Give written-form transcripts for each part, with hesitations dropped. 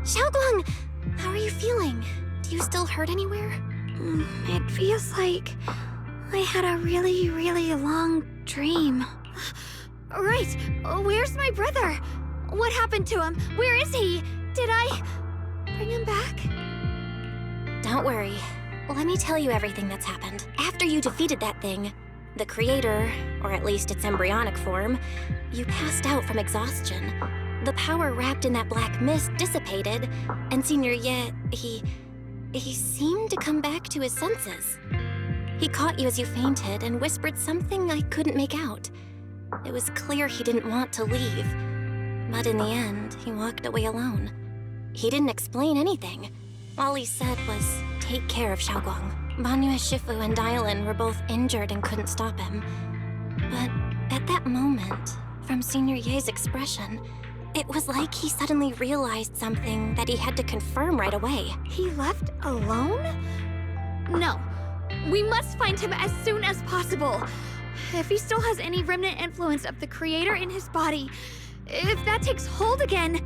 Xiaoguang! How are you feeling? Do you still hurt anywhere? It feels like I had a really, really long dream. Right! Where's my brother? What happened to him? Where is he? Did I bring him back? Don't worry. Let me tell you everything that's happened. After you defeated that thing, the creator, or at least its embryonic form, you passed out from exhaustion. The power wrapped in that black mist dissipated, and Senior Ye, he seemed to come back to his senses. He caught you as you fainted and whispered something I couldn't make out. It was clear he didn't want to leave, but in the end, he walked away alone. He didn't explain anything. All he said was, take care of Xiaoguang. Banyue Shifu and Dylan were both injured and couldn't stop him. But at that moment, from Senior Ye's expression, it was like he suddenly realized something that he had to confirm right away. He left alone? No. We must find him as soon as possible. If he still has any remnant influence of the creator in his body, if that takes hold again.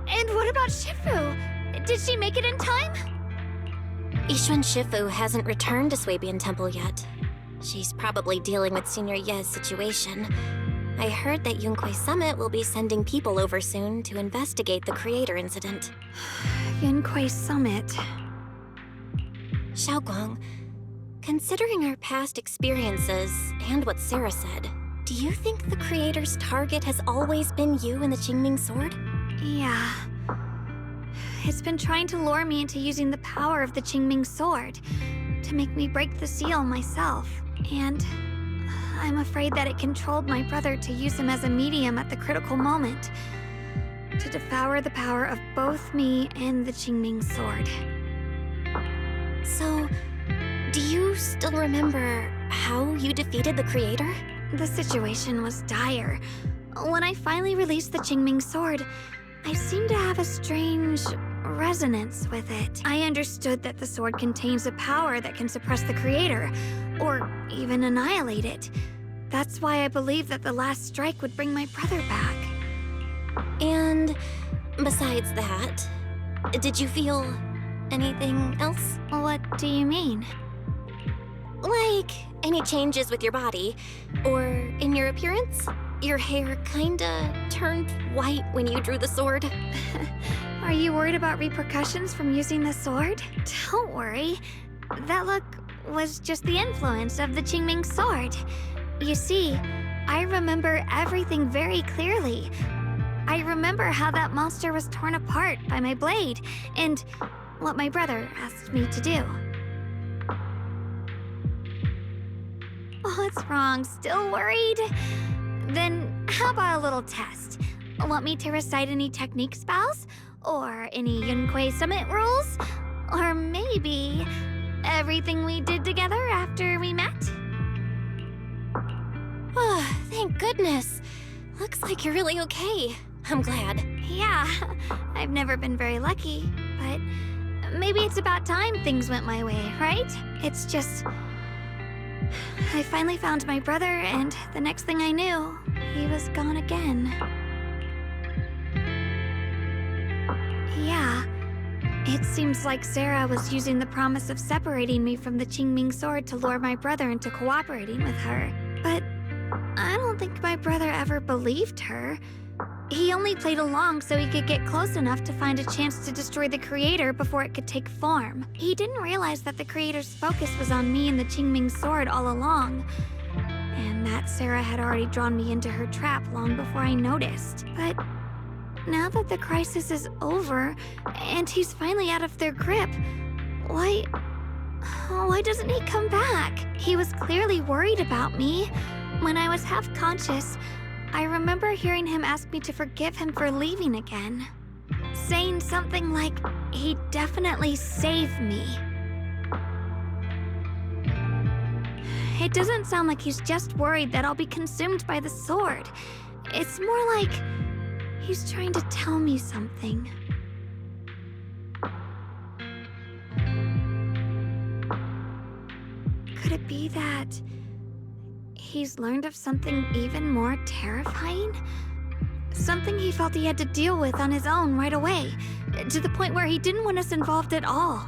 And what about Shifu? Did she make it in time? Yixuan Shifu hasn't returned to Swabian Temple yet. She's probably dealing with Senior Ye's situation. I heard that Yunque Summit will be sending people over soon to investigate the creator incident. Yunque Summit. Xiaoguang, considering our past experiences and what Sarah said, do you think the creator's target has always been you and the Qingming sword? Yeah. It's been trying to lure me into using the power of the Qingming sword to make me break the seal myself. And I'm afraid that it controlled my brother to use him as a medium at the critical moment to devour the power of both me and the Qingming sword. So, do you still remember how you defeated the creator? The situation was dire. When I finally released the Qingming sword, I seemed to have a strange resonance with it. I understood that the sword contains a power that can suppress the creator, or even annihilate it. That's why I believed that the last strike would bring my brother back. And besides that, did you feel anything else? What do you mean? Like any changes with your body, or in your appearance? Your hair kinda turned white when you drew the sword. Are you worried about repercussions from using the sword? Don't worry. That look was just the influence of the Qingming sword. You see, I remember everything very clearly. I remember how that monster was torn apart by my blade, and what my brother asked me to do. What's wrong? Still worried? Then how about a little test? Want me to recite any technique spells? Or any Yunque Summit rules? Or maybe everything we did together after we met? Oh, thank goodness. Looks like you're really okay. I'm glad. Yeah, I've never been very lucky, but maybe it's about time things went my way, right? It's just I finally found my brother, and the next thing I knew, he was gone again. Yeah, it seems like Sarah was using the promise of separating me from the Qingming sword to lure my brother into cooperating with her. But I don't think my brother ever believed her. He only played along so he could get close enough to find a chance to destroy the creator before it could take form. He didn't realize that the creator's focus was on me and the Qingming sword all along, and that Sarah had already drawn me into her trap long before I noticed. But now that the crisis is over, and he's finally out of their grip, why doesn't he come back? He was clearly worried about me. When I was half conscious, I remember hearing him ask me to forgive him for leaving again, saying something like he'd definitely save me. It doesn't sound like he's just worried that I'll be consumed by the sword. It's more like he's trying to tell me something. Could it be that he's learned of something even more terrifying? Something he felt he had to deal with on his own right away, to the point where he didn't want us involved at all.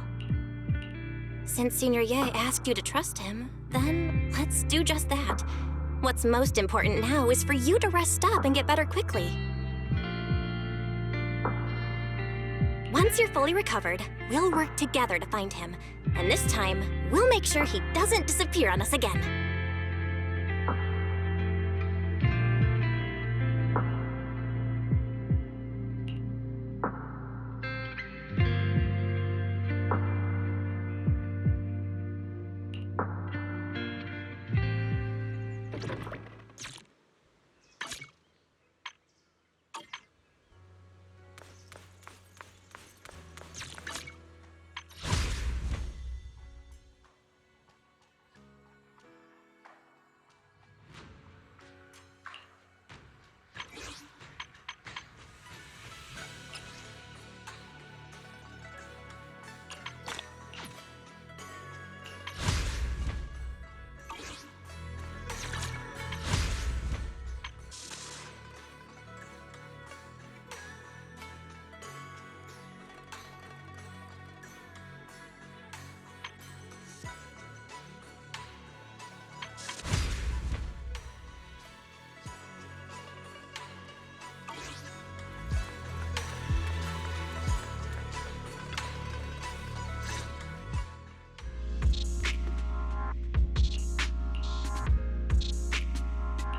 Since Senior Ye asked you to trust him, then let's do just that. What's most important now is for you to rest up and get better quickly. Once you're fully recovered, we'll work together to find him. And this time, we'll make sure he doesn't disappear on us again.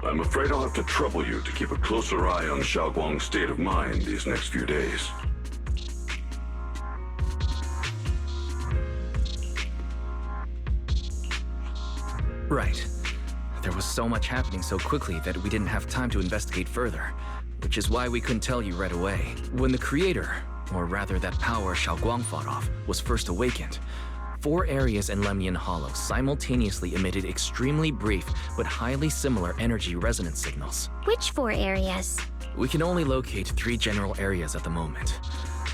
I'm afraid I'll have to trouble you to keep a closer eye on Xiaoguang's state of mind these next few days. Right. There was so much happening so quickly that we didn't have time to investigate further, which is why we couldn't tell you right away. When the creator, or rather that power Xiaoguang fought off, was first awakened, 4 areas in Lemnian Hollow simultaneously emitted extremely brief but highly similar energy resonance signals. Which 4 areas? We can only locate 3 general areas at the moment.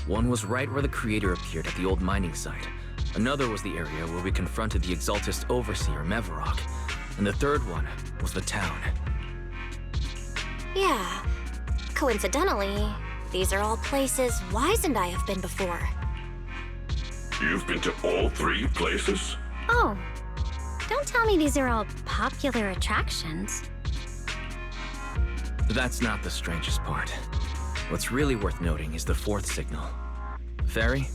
One was right where the creator appeared at the old mining site. Another was the area where we confronted the Exaltist Overseer Mevarok. And the third one was the town. Yeah. Coincidentally, these are all places Wise and I have been before. You've been to all 3 places? Oh, don't tell me these are all popular attractions. That's not the strangest part. What's really worth noting is the 4th signal. Fairy?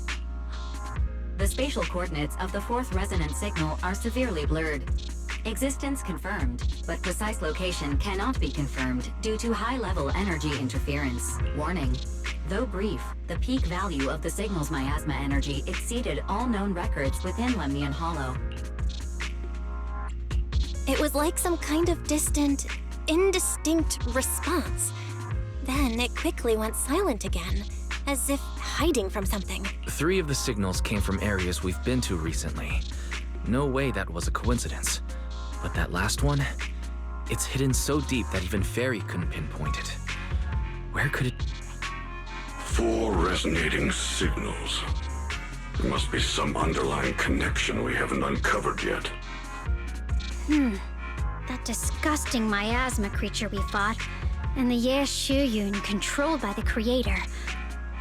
The spatial coordinates of the 4th resonance signal are severely blurred. Existence confirmed, but precise location cannot be confirmed due to high-level energy interference. Warning. Though brief, the peak value of the signal's miasma energy exceeded all known records within Lemnian Hollow. It was like some kind of distant, indistinct response. Then it quickly went silent again, as if hiding from something. 3 of the signals came from areas we've been to recently. No way that was a coincidence. But that last one, it's hidden so deep that even Fairy couldn't pinpoint it. Where could it... 4 resonating signals. There must be some underlying connection we haven't uncovered yet. That disgusting miasma creature we fought, and the Ye Shuyun controlled by the Creator,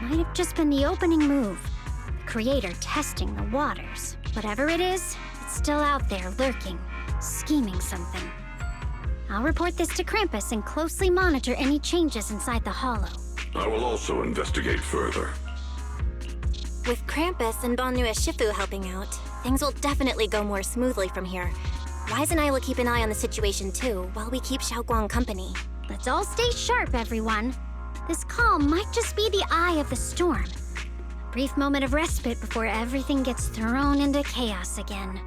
might have just been the opening move. The Creator testing the waters. Whatever it is, it's still out there lurking, scheming something. I'll report this to Krampus and closely monitor any changes inside the hollow. I will also investigate further. With Krampus and Banue Shifu helping out, things will definitely go more smoothly from here. Wise and I will keep an eye on the situation too, while we keep Xiaoguang company. Let's all stay sharp, everyone. This calm might just be the eye of the storm. A brief moment of respite before everything gets thrown into chaos again.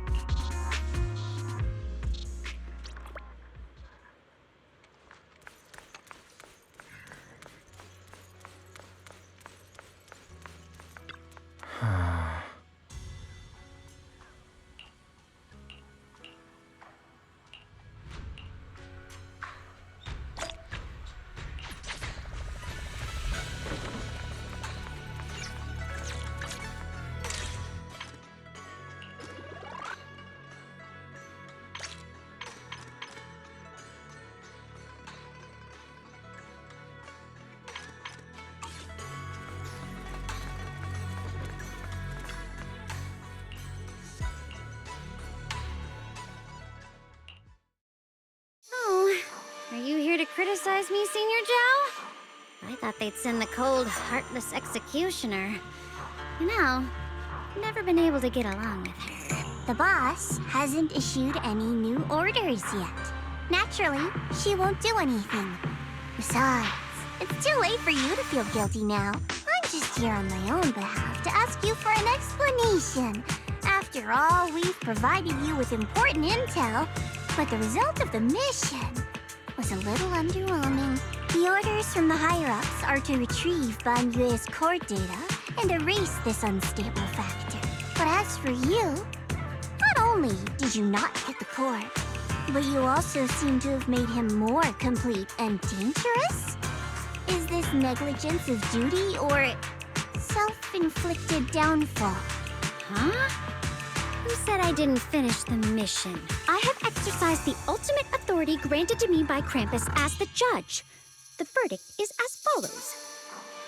criticize me, Senior Joe? I thought they'd send the cold, heartless executioner. You know, I've never been able to get along with her. The boss hasn't issued any new orders yet. Naturally, she won't do anything. Besides, it's too late for you to feel guilty now. I'm just here on my own behalf to ask you for an explanation. After all, we've provided you with important intel, but the result of the mission was a little underwhelming. The orders from the higher-ups are to retrieve Banyue's core data and erase this unstable factor. But as for you, not only did you not get the core, but you also seem to have made him more complete and dangerous? Is this negligence of duty or self-inflicted downfall? Huh? Who said I didn't finish the mission? I have exercised the ultimate authority granted to me by Krampus as the judge. The verdict is as follows.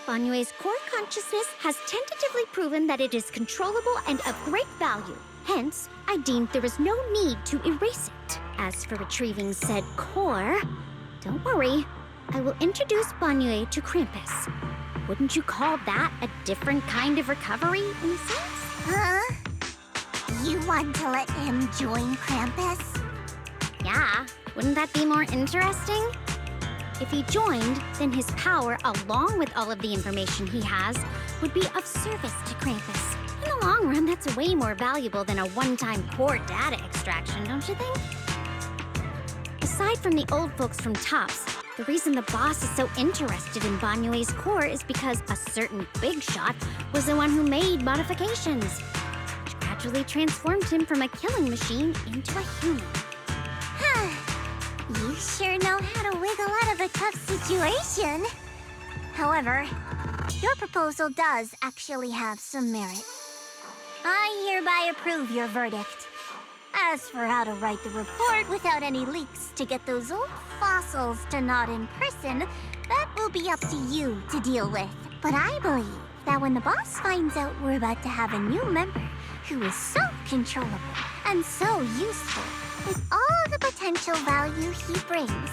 Banyue's core consciousness has tentatively proven that it is controllable and of great value. Hence, I deemed there is no need to erase it. As for retrieving said core, don't worry. I will introduce Banyue to Krampus. Wouldn't you call that a different kind of recovery, in a sense? Huh? You want to let him join Krampus? Yeah, wouldn't that be more interesting? If he joined, then his power, along with all of the information he has, would be of service to Krampus. In the long run, that's way more valuable than a one-time core data extraction, don't you think? Aside from the old folks from TOPS, the reason the boss is so interested in Banyue's core is because a certain big shot was the one who made modifications, which gradually transformed him from a killing machine into a human. You sure know how to wiggle out of a tough situation. However, your proposal does actually have some merit. I hereby approve your verdict. As for how to write the report without any leaks to get those old fossils to not in person, that will be up to you to deal with. But I believe that when the boss finds out we're about to have a new member who is so controllable and so useful, with all the potential value he brings,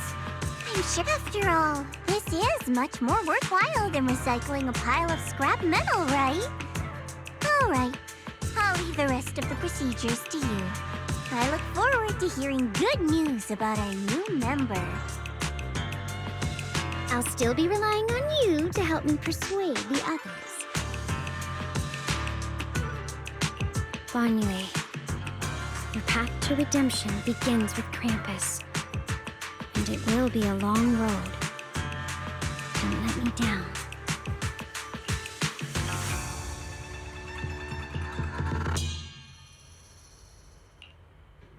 I'm sure after all, this is much more worthwhile than recycling a pile of scrap metal, right? Alright, I'll leave the rest of the procedures to you. I look forward to hearing good news about our new member. I'll still be relying on you to help me persuade the others. Banyue, your path to redemption begins with Krampus. And it will be a long road. Don't let me down.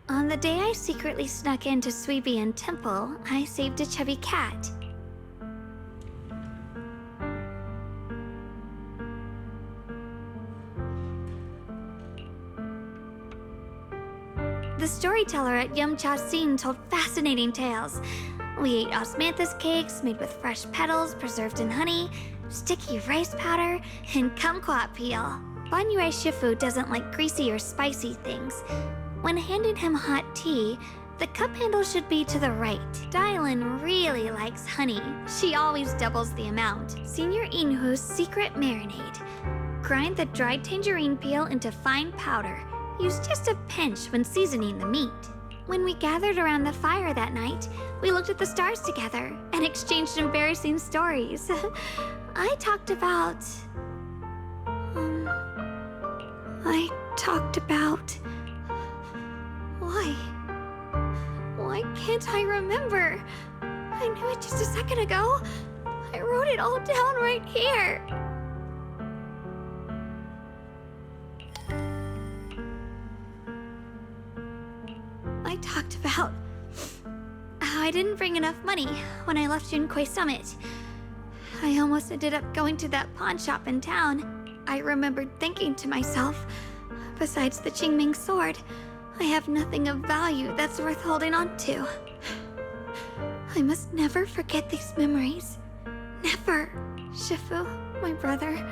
On the day I secretly snuck into Suibian Temple, I saved a chubby cat. The storyteller at Yumcha Scene told fascinating tales. We ate osmanthus cakes made with fresh petals preserved in honey, sticky rice powder, and kumquat peel. Banyue Shifu doesn't like greasy or spicy things. When handing him hot tea, the cup handle should be to the right. Dylan really likes honey. She always doubles the amount. Senior Inhu's secret marinade. Grind the dried tangerine peel into fine powder. Use just a pinch when seasoning the meat. When we gathered around the fire that night, we looked at the stars together and exchanged embarrassing stories. I talked about... Why can't I remember? I knew it just a second ago. I wrote it all down right here. I talked about how I didn't bring enough money when I left Junkoi Summit. I almost ended up going to that pawn shop in town. I remembered thinking to myself, besides the Qingming sword, I have nothing of value that's worth holding on to. I must never forget these memories. Never. Shifu, my brother,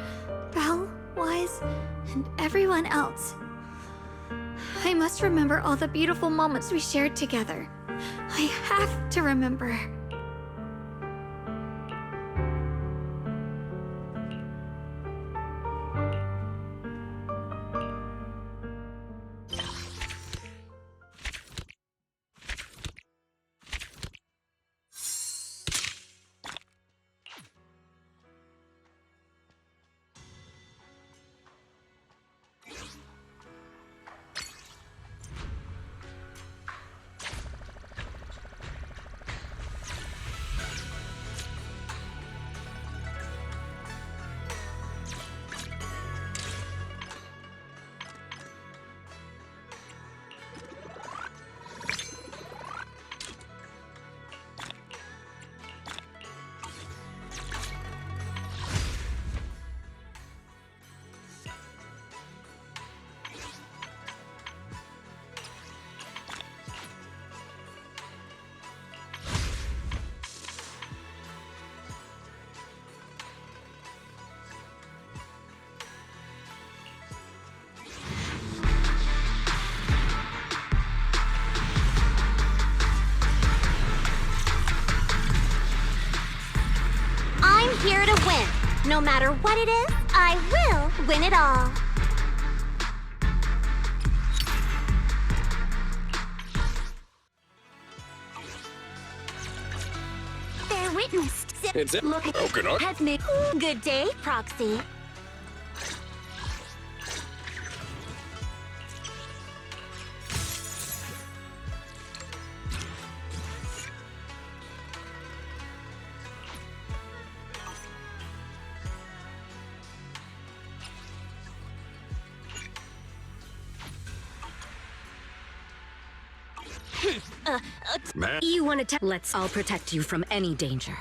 Belle, Wise, and everyone else. I must remember all the beautiful moments we shared together. I have to remember. here to win. No matter what it is, I will win it all. They're witnessed. It's it. Look at Coconut. Head me. Good day, Proxy. Man. You want to I'll protect you from any danger.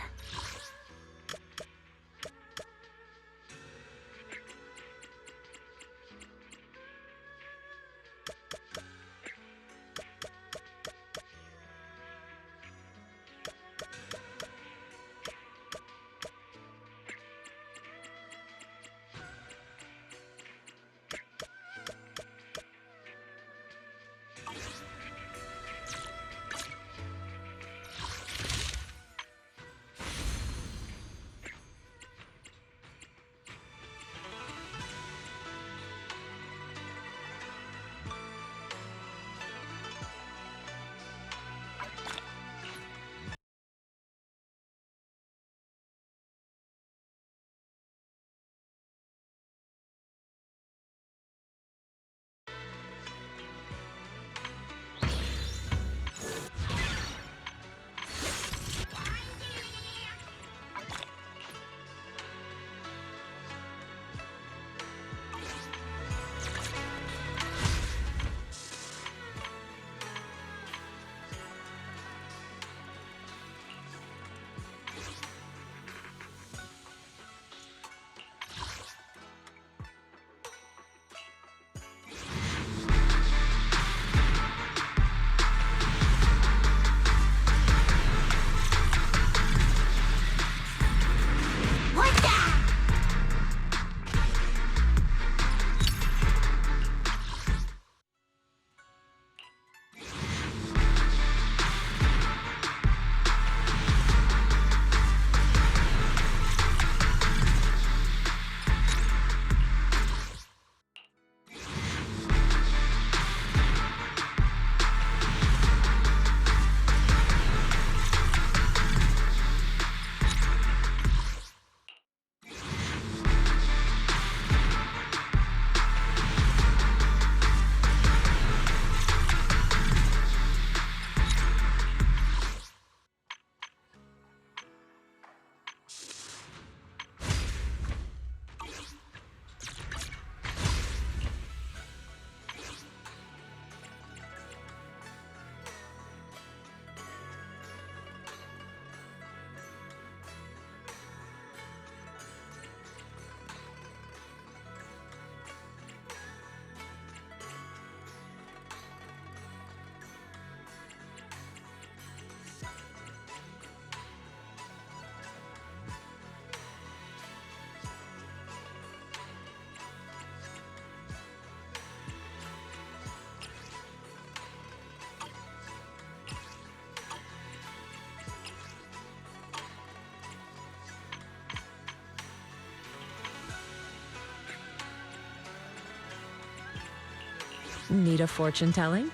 Need a fortune telling?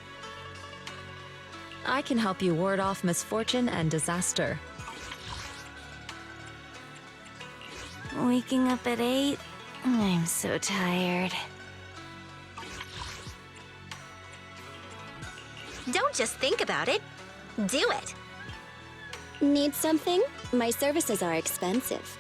I can help you ward off misfortune and disaster. Waking up at 8? I'm so tired. Don't just think about it. Do it. Need something? My services are expensive.